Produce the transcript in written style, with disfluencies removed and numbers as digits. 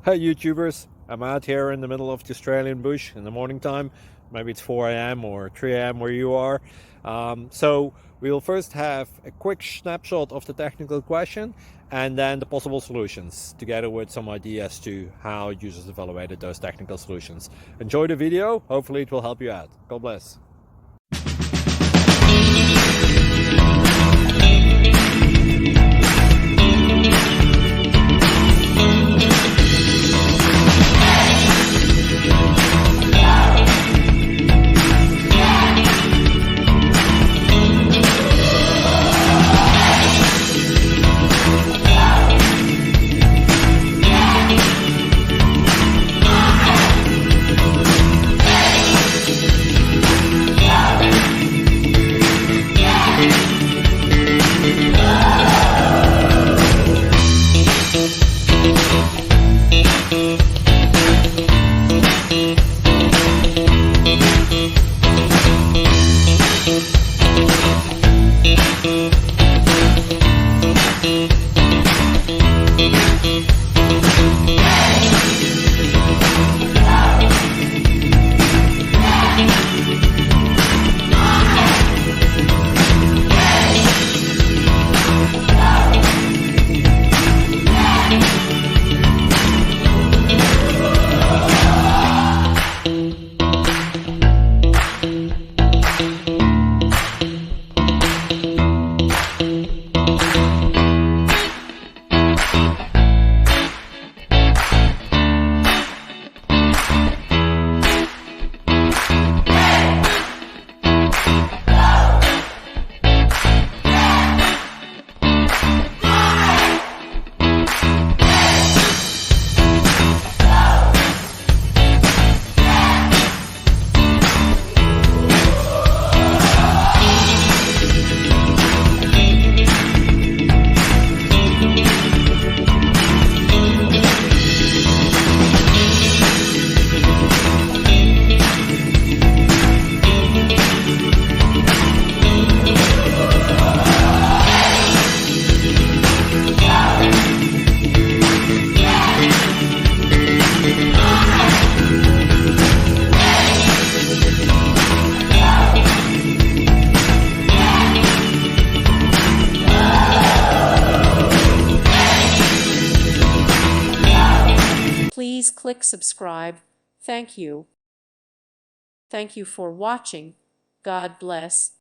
Hey YouTubers, I'm out here in the middle of the Australian bush in the morning time. Maybe it's 4 a.m. or 3 a.m. where you are. So we'll first have a quick snapshot of the technical question and then the possible solutions, together with some ideas to how users evaluated those technical solutions. Enjoy the video, hopefully it will help you out. God bless. Please click subscribe. Thank you. Thank you for watching. God bless.